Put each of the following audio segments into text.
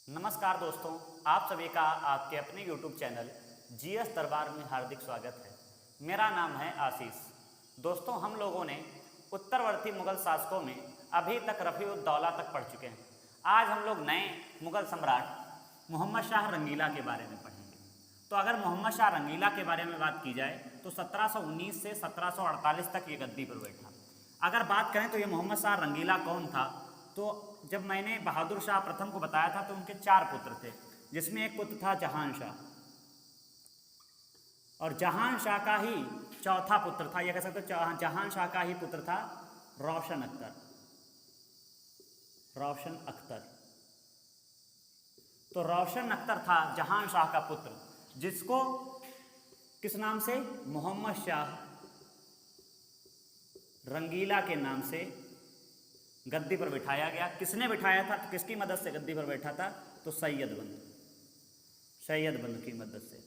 नमस्कार दोस्तों, आप सभी का आपके अपने YouTube चैनल जीएस दरबार में हार्दिक स्वागत है। मेरा नाम है आशीष। दोस्तों, हम लोगों ने उत्तरवर्ती मुगल शासकों में अभी तक रफ़ी-उद-दौला तक पढ़ चुके हैं। आज हम लोग नए मुगल सम्राट मोहम्मद शाह रंगीला के बारे में पढ़ेंगे। तो अगर मोहम्मद शाह रंगीला के बारे में बात की जाए तो 1719 से 1748 तक ये गद्दी पर बैठा। अगर बात करें तो ये मोहम्मद शाह रंगीला कौन था, तो जब मैंने बहादुर शाह प्रथम को बताया था तो उनके 4 पुत्र थे, जिसमें एक पुत्र था जहान शाह, और जहान शाह का ही चौथा पुत्र था, यह कह सकते हो जहान शाह का ही पुत्र था रोशन अख्तर। रोशन अख्तर, तो रोशन अख्तर था जहान शाह का पुत्र, जिसको किस नाम से, मोहम्मद शाह रंगीला के नाम से गद्दी पर बिठाया गया। किसने बिठाया था, तो किसकी मदद से गद्दी पर बैठा था, तो सैयद बंधु की मदद से।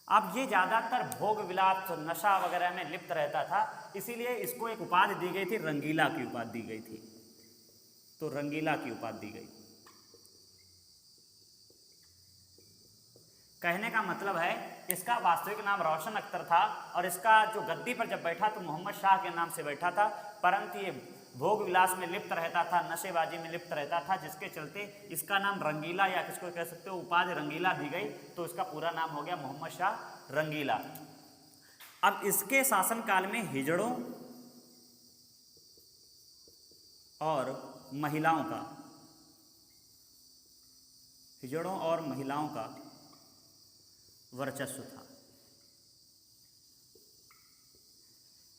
अब ये ज़्यादातर भोग विलास नशा वगैरह में लिप्त रहता था, इसीलिए इसको एक उपाधि दी गई थी, रंगीला की उपाधि दी गई थी। तो रंगीला की उपाधि दी गई। कहने का मतलब है इसका वास्तविक नाम रोशन अख्तर था, और इसका जो गद्दी पर जब बैठा तो मोहम्मद शाह के नाम से बैठा था, परंतु ये भोग विलास में लिप्त रहता था, नशेबाजी में लिप्त रहता था, जिसके चलते इसका नाम रंगीला, या किसको कह सकते हो उपाधि रंगीला दी गई, तो इसका पूरा नाम हो गया मोहम्मद शाह रंगीला। अब इसके शासनकाल में हिजड़ों और महिलाओं का वर्चस्व था।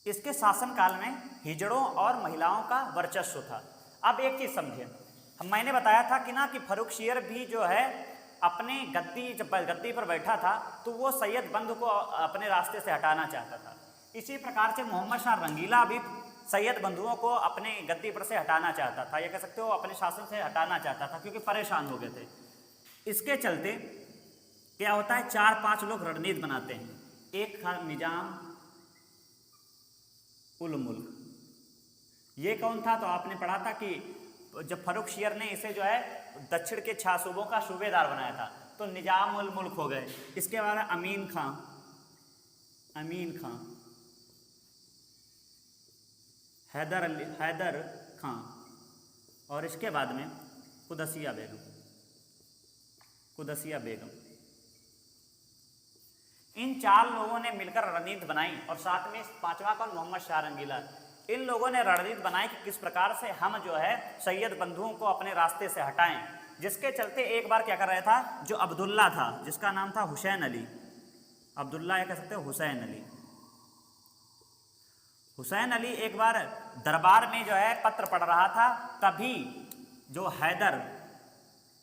इसके शासनकाल में हिजड़ों और महिलाओं का वर्चस्व था। अब एक चीज समझिए, मैंने बताया था कि कि फर्रुखशियर भी जो है अपने जब गद्दी पर बैठा था तो वो सैयद बंधु को अपने रास्ते से हटाना चाहता था। इसी प्रकार से मोहम्मद शाह रंगीला भी सैयद बंधुओं को अपने गद्दी पर से हटाना चाहता था, यह कह सकते हो अपने शासन से हटाना चाहता था, क्योंकि परेशान हो गए थे। इसके चलते क्या होता है, 4-5 लोग रणनीति बनाते हैं। एक था निजाम उल मुल्क। ये कौन था, तो आपने पढ़ा था कि जब फर्रुखशियर ने इसे जो है दक्षिण के 6 सूबों का सूबेदार बनाया था, तो निजाम उल मुल्क हो गए। इसके बाद अमीन खां, हैदर खां, और इसके बाद में कुदसिया बेगम। इन 4 लोगों ने मिलकर रणनीति बनाई, और साथ में 5वां कौन, मोहम्मद शाह रंगीला। इन लोगों ने रणनीति बनाई कि किस प्रकार से हम जो है सैयद बंधुओं को अपने रास्ते से हटाएं, जिसके चलते एक बार क्या कर रहा था, जो अब्दुल्ला था, जिसका नाम था हुसैन अली, अब्दुल्ला या कह सकते हो हुसैन अली एक बार दरबार में जो है पत्र पढ़ रहा था, तभी जो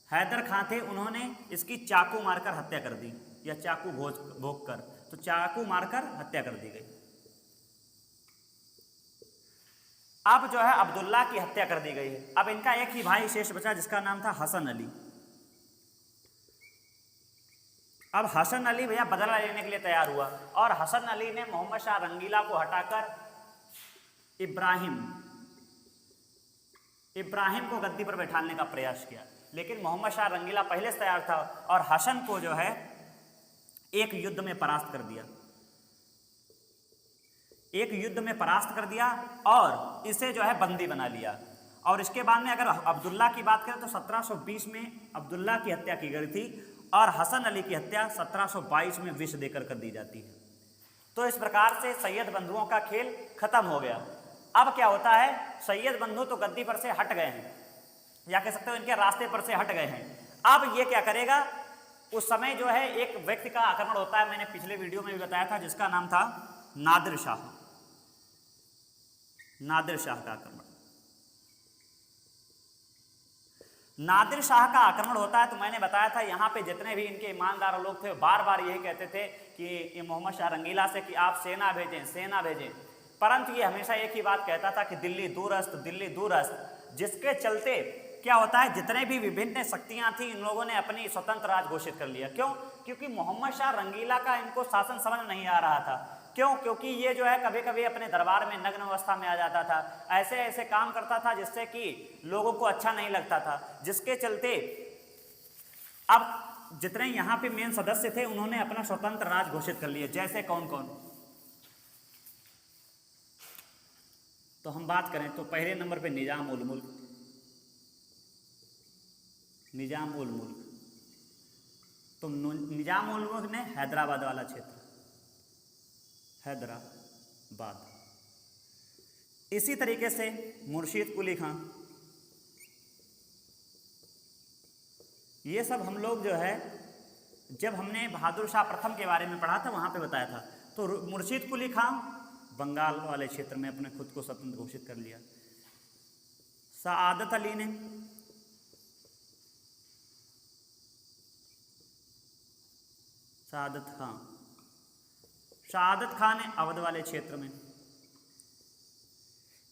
हैदर खां थे, उन्होंने इसकी चाकू मारकर हत्या कर दी, या चाकू भोग कर, तो चाकू मारकर हत्या कर दी गई। अब जो है अब्दुल्ला की हत्या कर दी गई है। अब इनका एक ही भाई शेष बचा, जिसका नाम था हसन अली। अब हसन अली भैया बदला लेने के लिए तैयार हुआ, और हसन अली ने मोहम्मद शाह रंगीला को हटाकर इब्राहिम को गद्दी पर बैठाने का प्रयास किया, लेकिन मोहम्मद शाह रंगीला पहले से तैयार था, और हसन को जो है एक युद्ध में परास्त कर दिया, और इसे जो है बंदी बना लिया। और इसके बाद में अगर अब्दुल्ला की बात करें तो 1720 में अब्दुल्ला की हत्या की गई थी, और हसन अली की हत्या 1722 में विष देकर कर दी जाती है। तो इस प्रकार से सैयद बंधुओं का खेल खत्म हो गया। अब क्या होता है, सैयद बंधु तो गद्दी पर से हट गए हैं, या कह सकते हो इनके रास्ते पर से हट गए हैं। अब ये क्या करेगा, उस समय जो है एक व्यक्ति का आक्रमण होता है, मैंने पिछले वीडियो में भी बताया था, जिसका नाम था नादिर शाह का आक्रमण। नादिर शाह का आक्रमण होता है, तो मैंने बताया था यहाँ पे जितने भी इनके ईमानदार लोग थे बार बार यही कहते थे कि मोहम्मद शाह रंगीला से कि आप सेना भेजें, परंतु ये हमेशा एक ही बात कहता था कि दिल्ली दूरस्त, जिसके चलते क्या होता है, जितने भी विभिन्न शक्तियां थी, इन लोगों ने अपनी स्वतंत्र राज घोषित कर लिया। क्यों? क्योंकि मोहम्मद शाह रंगीला का इनको शासन समझ नहीं आ रहा था। क्यों? क्योंकि ये जो है कभी कभी अपने दरबार में नग्न अवस्था में आ जाता था, ऐसे ऐसे काम करता था जिससे कि लोगों को अच्छा नहीं लगता था, जिसके चलते अब जितने यहाँ पे मेन सदस्य थे उन्होंने अपना स्वतंत्र राज घोषित कर लिया। जैसे कौन कौन, तो हम बात करें तो पहले नंबर पे निजाम उल मुल्क। निजाम उल मुल्क, तो निजाम उल मुल्क ने हैदराबाद वाला क्षेत्र, हैदराबाद। इसी तरीके से मुर्शीद कुली खां, ये सब हम लोग जो है जब हमने बहादुर शाह प्रथम के बारे में पढ़ा था वहाँ पे बताया था। तो मुर्शीद कुली खां बंगाल वाले क्षेत्र में अपने खुद को स्वतंत्र घोषित कर लिया। सआदत अली ने शहादत खां ने अवध वाले क्षेत्र में।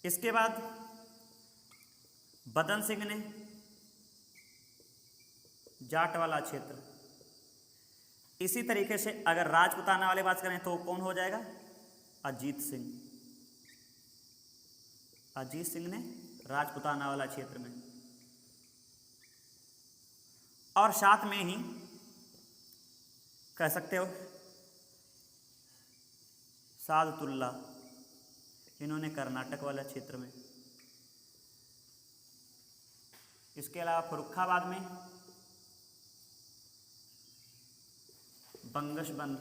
इसके बाद बदन सिंह ने जाट वाला क्षेत्र। इसी तरीके से अगर राजपुताना वाले बात करें तो कौन हो जाएगा? अजीत सिंह। अजीत सिंह ने राजपुताना वाला क्षेत्र में। और साथ में ही कह सकते हो सादतुल्ला, इन्होंने कर्नाटक वाला क्षेत्र में। इसके अलावा फर्रुखाबाद में बंगशबंद।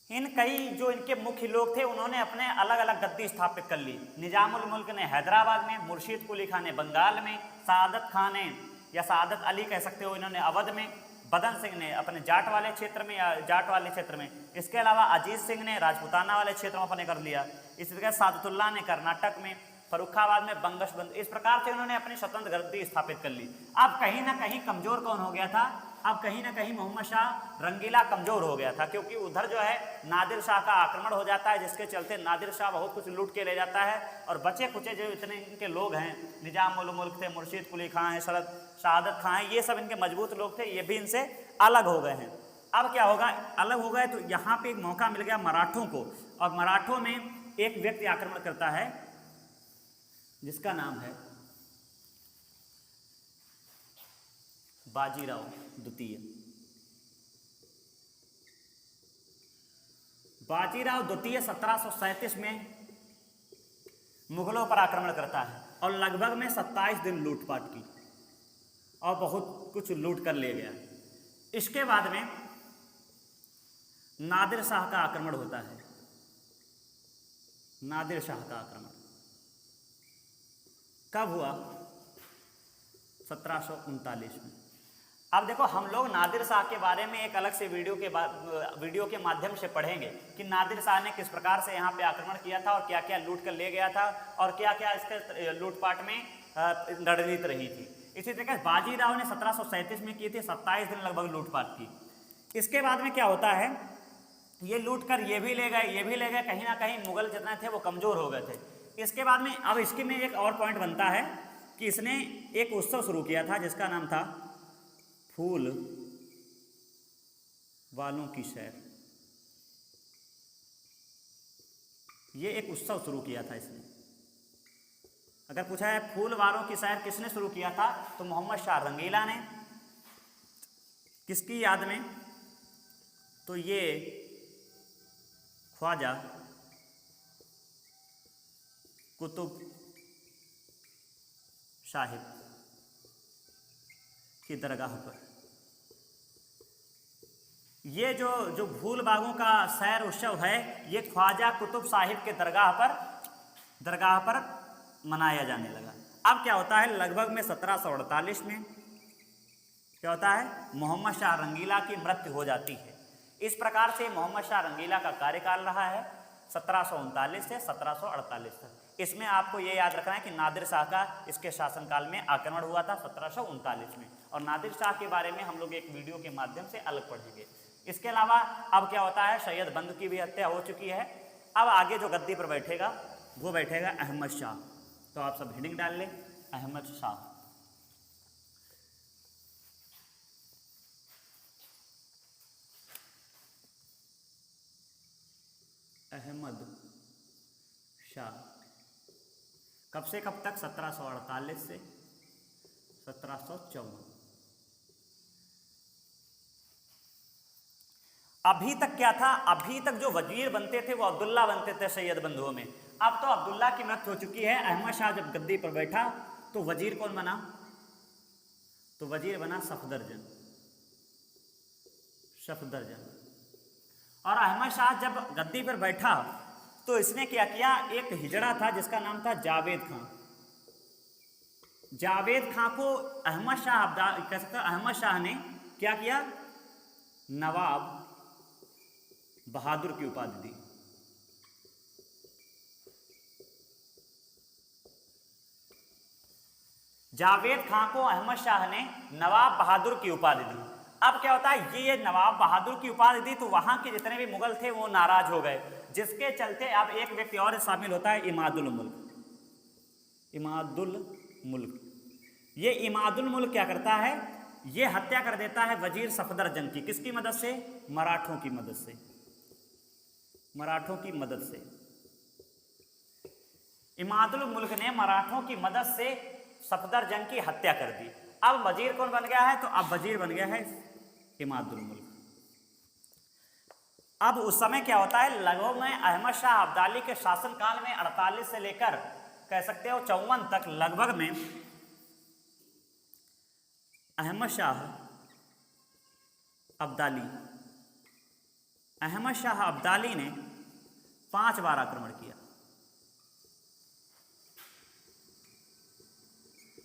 इन कई जो इनके मुख्य लोग थे उन्होंने अपने अलग अलग गद्दी स्थापित कर ली। निजामुल मुल्क ने हैदराबाद में, मुर्शीद कुली खां ने बंगाल में, सआदत खां ने या सआदत अली कह सकते हो इन्होंने अवध में, बदन सिंह ने अपने जाट वाले क्षेत्र में या जाट वाले क्षेत्र में। इसके अलावा अजीत सिंह ने राजपुताना वाले क्षेत्र में अपने कर लिया। इसी तरह सादतुल्ला ने कर्नाटक में, फर्रुखाबाद में बंगशबंद। इस प्रकार से उन्होंने अपनी स्वतंत्र गद्दी स्थापित कर ली। अब कहीं ना कहीं कमजोर कौन हो गया था? अब कहीं ना कहीं मोहम्मद शाह रंगीला कमजोर हो गया था, क्योंकि उधर जो है नादिर शाह का आक्रमण हो जाता है, जिसके चलते नादिर शाह बहुत कुछ लूट के ले जाता है। और बचे कुचे जो इतने इनके लोग हैं, निजाम उल मुल्क थे, मुर्शीद कुली खां हैं, शहादत खां हैं, ये सब इनके मजबूत लोग थे, ये भी इनसे अलग हो गए हैं। अब क्या होगा? अलग हो गए तो यहाँ पे एक मौका मिल गया मराठों को, और मराठों में एक व्यक्ति आक्रमण करता है जिसका नाम है बाजीराव द्वितीय। बाजीराव द्वितीय 1737 में मुगलों पर आक्रमण करता है और लगभग में 27 दिन लूटपाट की और बहुत कुछ लूट कर ले गया। इसके बाद में नादिर शाह का आक्रमण होता है। नादिर शाह का आक्रमण कब हुआ? 1739 में। अब देखो, हम लोग नादिर शाह के बारे में एक अलग से वीडियो के माध्यम से पढ़ेंगे कि नादिर शाह ने किस प्रकार से यहाँ पे आक्रमण किया था और क्या क्या लूट कर ले गया था और क्या क्या इसके लूटपाट में रणनीति रही थी। इसी तरह बाजीराव ने 1737 में की थी, 27 दिन लगभग लूटपाट की। इसके बाद में क्या होता है? ये लूट कर ये भी ले गए, कहीं ना कहीं मुगल जितने थे वो कमज़ोर हो गए थे। इसके बाद में अब इसके में एक और पॉइंट बनता है कि इसने एक उत्सव शुरू किया था जिसका नाम था फूल वालों की सैर। ये एक उत्सव शुरू किया था इसने। अगर पूछा है फूल वालों की सैर किसने शुरू किया था, तो मोहम्मद शाह रंगीला ने। किसकी याद में? तो ये ख्वाजा कुतुब साहिब की दरगाह पर। ये जो फूल बागों का सैर उत्सव है, ये ख्वाजा कुतुब साहिब के दरगाह पर मनाया जाने लगा। अब क्या होता है? लगभग में 1748 में क्या होता है? मोहम्मद शाह रंगीला की मृत्यु हो जाती है। इस प्रकार से मोहम्मद शाह रंगीला का कार्यकाल रहा है 1739 से 1748 तक। इसमें आपको ये याद रखना है कि नादिर शाह का इसके शासनकाल में आक्रमण हुआ था 1739 में, और नादिर शाह के बारे में हम लोग एक वीडियो के माध्यम से अलग पढ़ेंगे। इसके अलावा अब क्या होता है? सैयद बंद की भी हत्या हो चुकी है। अब आगे जो गद्दी पर बैठेगा वो बैठेगा अहमद शाह। तो आप सब हेडिंग डाल लें, अहमद शाह। अहमद शाह। कब से कब तक? 1748 से 1754। अभी तक क्या था? अभी तक जो वजीर बनते थे वो अब्दुल्ला बनते थे सैयद बंधुओं में। अब तो अब्दुल्ला की मृत्यु हो चुकी है। अहमद शाह जब गद्दी पर बैठा तो वजीर कौन बना? तो वजीर बना सफदरजंग। सफदरजंग। और अहमद शाह जब गद्दी पर बैठा तो इसने क्या किया? एक हिजड़ा था जिसका नाम था जावेद खां। जावेद खां को अहमद शाह कह सकते अहमद शाह ने क्या किया? नवाब बहादुर की उपाधि दी। जावेद खां को अहमद शाह ने नवाब बहादुर की उपाधि दी। अब क्या होता है? ये नवाब बहादुर की उपाधि दी तो वहां के जितने भी मुगल थे वो नाराज हो गए, जिसके चलते अब एक व्यक्ति और शामिल होता है, इमादुल मुल्क। इमादुल मुल्क। ये इमादुल मुल्क क्या करता है? ये हत्या कर देता है वजीर सफदरजंग की। किसकी मदद से? मराठों की मदद से। मराठों की मदद से इमादुल मुल्क ने मराठों की मदद से सफदरजंग की हत्या कर दी। अब वजीर कौन बन गया है? तो अब वजीर बन गया है इमादुल मुल्क। अब उस समय क्या होता है? लगभग में अहमद शाह अब्दाली के शासनकाल में 48 से लेकर कह सकते हो 54 तक लगभग में अहमद शाह अब्दाली ने 5 बार आक्रमण किया।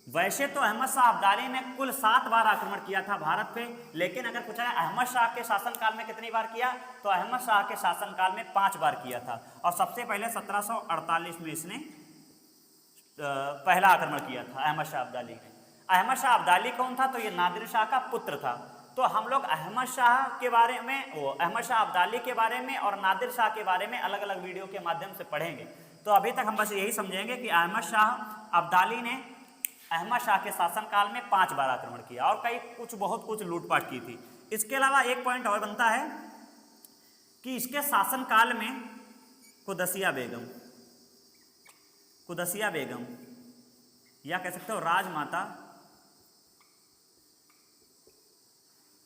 वैसे तो अहमद शाह अब्दाली ने कुल 7 बार आक्रमण किया था भारत पे, लेकिन अगर पूछा जाए अहमद शाह के शासनकाल में कितनी बार किया, तो अहमद शाह के शासनकाल में 5 बार किया था। और सबसे पहले 1748 में इसने पहला आक्रमण किया था अहमद शाह अब्दाली ने। अहमद शाह अब्दाली कौन था? तो ये नादिर शाह का पुत्र था। तो हम लोग अहमद शाह के बारे में, अहमद शाह अब्दाली के बारे में और नादिर शाह के बारे में अलग अलग वीडियो के माध्यम से पढ़ेंगे। तो अभी तक हम बस यही समझेंगे कि अहमद शाह अब्दाली ने अहमद शाह के शासनकाल में 5 बार आक्रमण किया और बहुत कुछ लूटपाट की थी। इसके अलावा एक पॉइंट और बनता है कि इसके शासनकाल में कुदसिया बेगम या कह सकते हो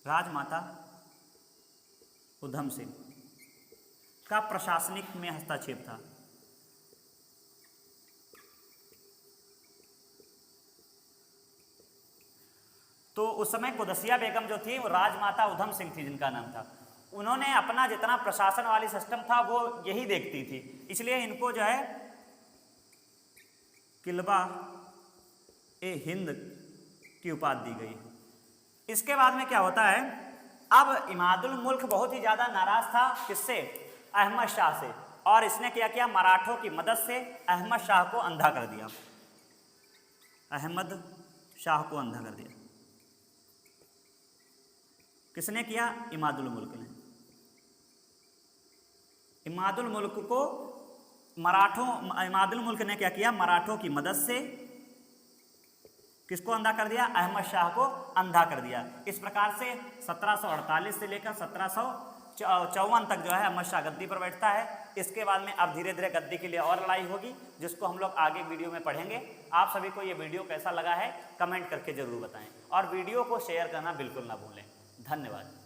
राजमाता उधम सिंह का प्रशासनिक में हस्तक्षेप था। तो उस समय कुदसिया बेगम जो थी वो राजमाता उधम सिंह थी जिनका नाम था। उन्होंने अपना जितना प्रशासन वाली सिस्टम था वो यही देखती थी, इसलिए इनको जो है किलबा ए हिंद की उपाधि दी गई। इसके बाद में क्या होता है? अब इमादुल मुल्क बहुत ही ज़्यादा नाराज था किससे? अहमद शाह से। और इसने क्या किया? मराठों की मदद से अहमद शाह को अंधा कर दिया। अहमद शाह को अंधा कर दिया। किसने किया? इमादुल मुल्क ने। इमादुल मुल्क ने क्या किया? मराठों की मदद से किसको अंधा कर दिया? अहमद शाह को अंधा कर दिया। इस प्रकार से 1748 से लेकर 1754 तक जो है अहमद शाह गद्दी पर बैठता है। इसके बाद में अब धीरे धीरे गद्दी के लिए और लड़ाई होगी, जिसको हम लोग आगे वीडियो में पढ़ेंगे। आप सभी को ये वीडियो कैसा लगा है कमेंट करके जरूर बताएं और वीडियो को शेयर करना बिल्कुल ना भूलें। धन्यवाद।